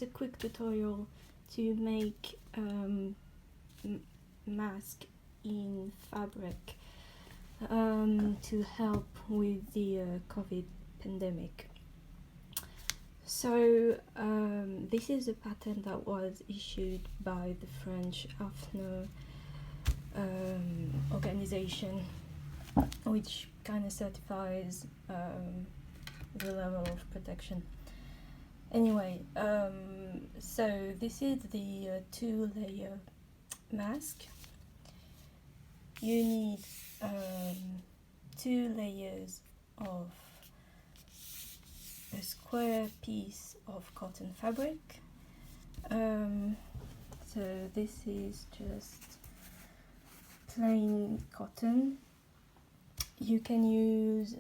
is a quick tutorial to make mask in fabric to help with the COVID pandemic. So this is a pattern that was issued by the French afnor organization, which kind of certifies the level of protection. Anyway, so this is the 2-layer mask. You need 2 layers of a square piece of cotton fabric. So this is just plain cotton. You can use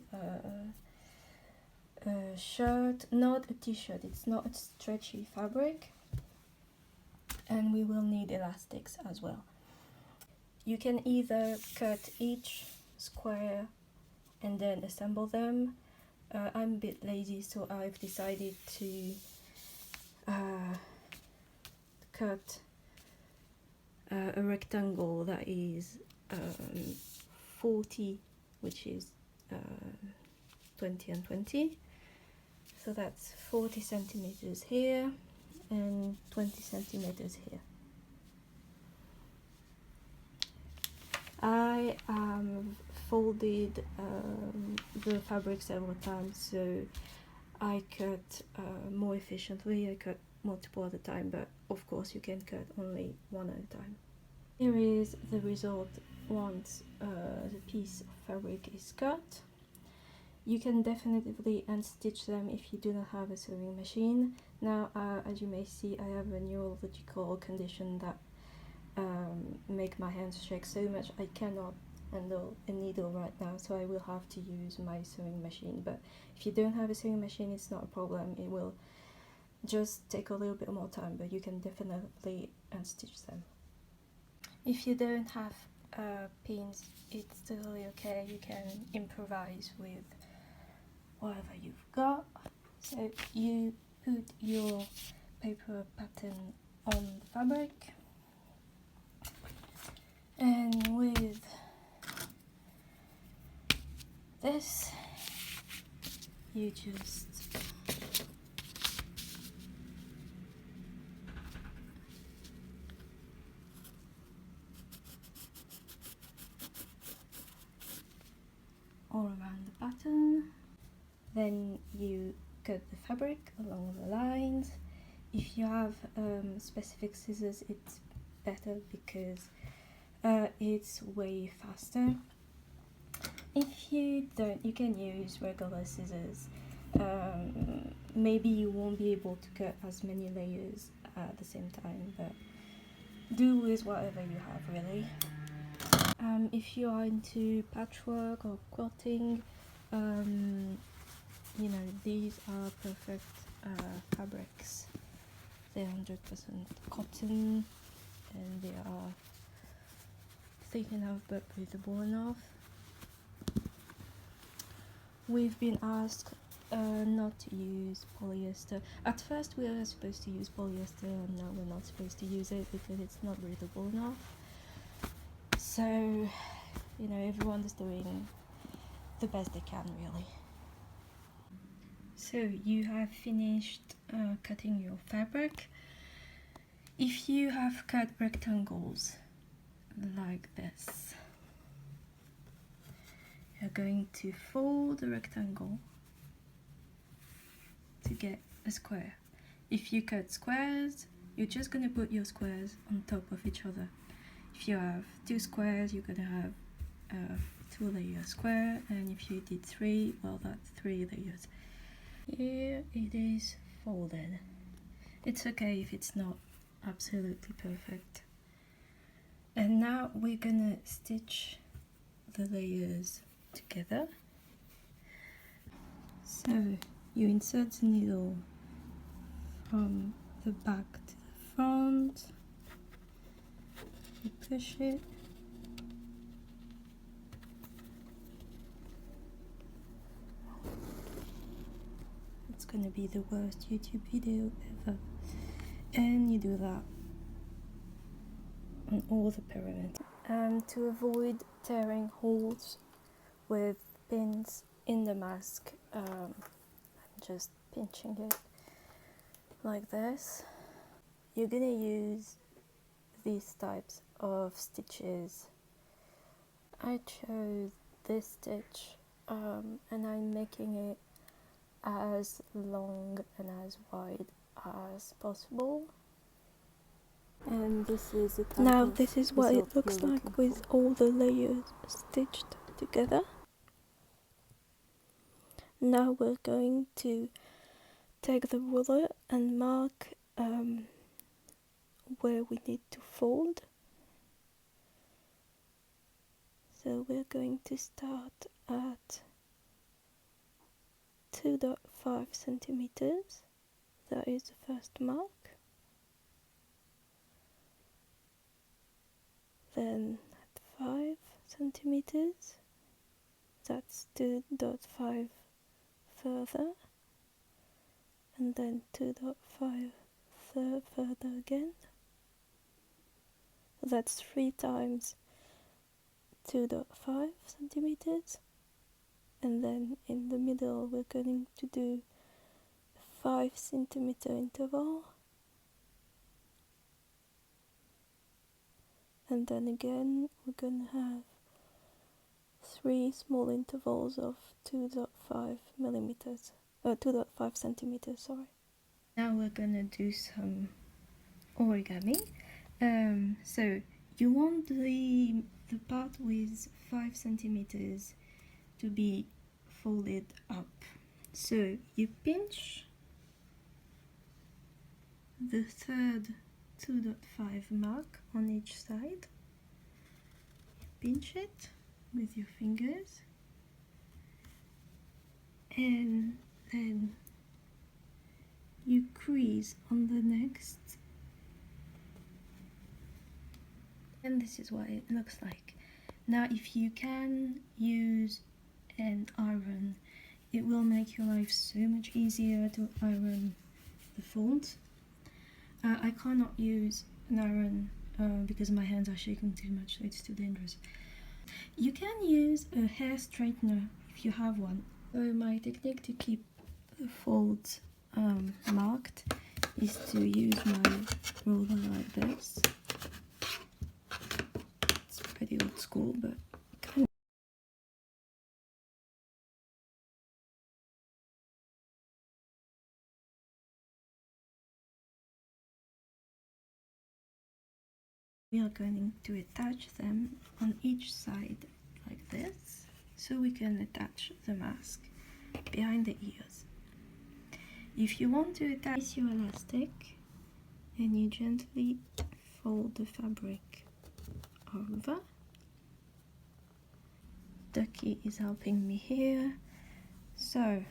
a shirt, not a t-shirt, it's not a stretchy fabric, and we will need elastics as well. You can either cut each square and then assemble them. I'm a bit lazy, so I've decided to cut a rectangle that is 40, which is 20 and 20. So that's 40 centimeters here and 20 centimeters here. I folded the fabric several times, so I cut more efficiently. I cut multiple at a time, but of course you can cut only one at a time. Here is the result once the piece of fabric is cut. You can definitely unstitch them if you do not have a sewing machine. Now, as you may see, I have a neurological condition that make my hands shake so much I cannot handle a needle right now, so I will have to use my sewing machine. But if you don't have a sewing machine, it's not a problem. It will just take a little bit more time, but you can definitely unstitch them. If you don't have pins, it's totally okay. You can improvise with whatever you've got. So you put your paper pattern on the fabric, and with this you just all around the pattern. Then you cut the fabric along the lines. If you have specific scissors, it's better because it's way faster. If you don't, you can use regular scissors. Maybe you won't be able to cut as many layers at the same time, but do with whatever you have, really. If you are into patchwork or quilting, you know, these are perfect fabrics. They're 100% cotton, and they are thick enough but breathable enough. We've been asked not to use polyester. At first we were supposed to use polyester, and now we're not supposed to use it because it's not breathable enough. So, you know, everyone's doing the best they can, really. So you have finished cutting your fabric. If you have cut rectangles like this, you're going to fold the rectangle to get a square. If you cut squares, you're just going to put your squares on top of each other. If you have 2 squares, you're going to have a 2-layer square, and if you did 3, well, that's 3 layers. Here it is folded. It's okay if it's not absolutely perfect. And now we're gonna stitch the layers together. So you insert the needle from the back to the front, you push it, it's gonna be the worst YouTube video ever. And you do that on all the perimeter. To avoid tearing holes with pins in the mask, I'm just pinching it like this. You're gonna use these types of stitches. I chose this stitch and I'm making it as long and as wide as possible. And this is the type now of this is what it result looks you're like looking with for. all the layers stitched together. Now we're going to take the ruler and mark where we need to fold. So we're going to start at 2.5 centimeters. That is the first mark. Then at 5 centimeters, that's 2.5 further, and then 2.5 further again. That's 3 times 2.5 centimeters, and then in the middle we're going to do a 5 centimeter interval, and then again we're going to have 3 small intervals of 2.5 millimeters, 2.5 centimeters, sorry. Now we're gonna do some origami. So you want the part with 5 centimeters to be folded up. So you pinch the third 2.5 mark on each side. You pinch it with your fingers, and then you crease on the next, and this is what it looks like. Now if you can use an iron, it will make your life so much easier to iron the folds. I cannot use an iron because my hands are shaking too much, so it's too dangerous. You can use a hair straightener if you have one. So my technique to keep the folds marked is to use my roller like this. It's pretty old school, but kind of. We are going to attach them on each side like this, so we can attach the mask behind the ears. If you want to attach your elastic, and you gently fold the fabric over. Ducky is helping me here. So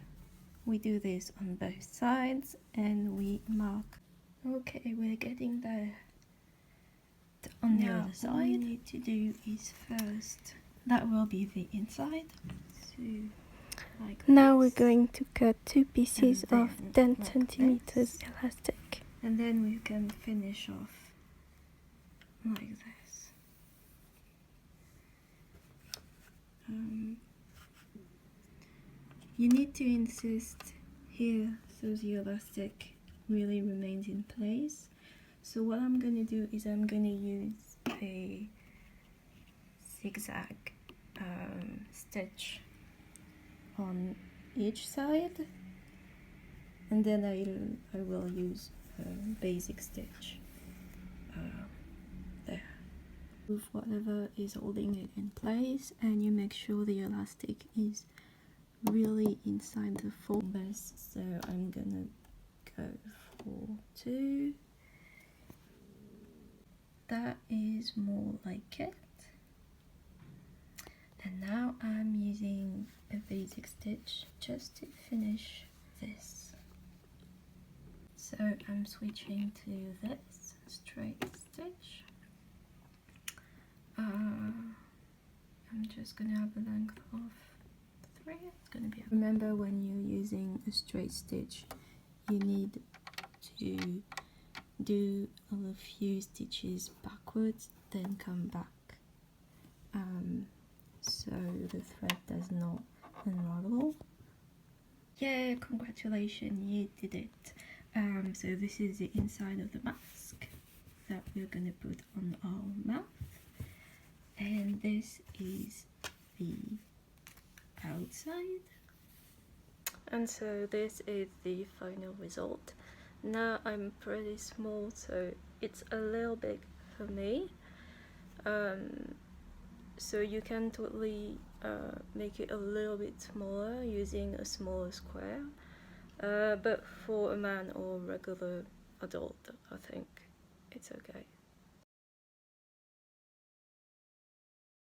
we do this on both sides and we mark. Okay, we're getting there. On the other side, all we need to do is first, that will be the inside. So like now this. we're going to cut 2 pieces of 10 like centimeters this. elastic. And then we can finish off like this. You need to insist here so the elastic really remains in place. So what I'm going to do is I'm going to use a zigzag stitch on each side, and then I will use a basic stitch there. Move whatever is holding it in place, and you make sure the elastic is really inside the fold best. So I'm gonna go for 2. That is more like it. And now I'm using a basic stitch just to finish this. So I'm switching to this straight stitch. I'm just gonna have a length of 3. It's gonna be. Remember, when you're using a straight stitch, you need to do a few stitches backwards, then come back, so the thread does not unravel. Yeah, congratulations, you did it. So this is the inside of the mask that we're gonna put on our mouth, and this is the outside. And so this is the final result. Now I'm pretty small, so it's a little big for me. So you can totally make it a little bit smaller using a smaller square. But for a man or regular adult, I think it's okay.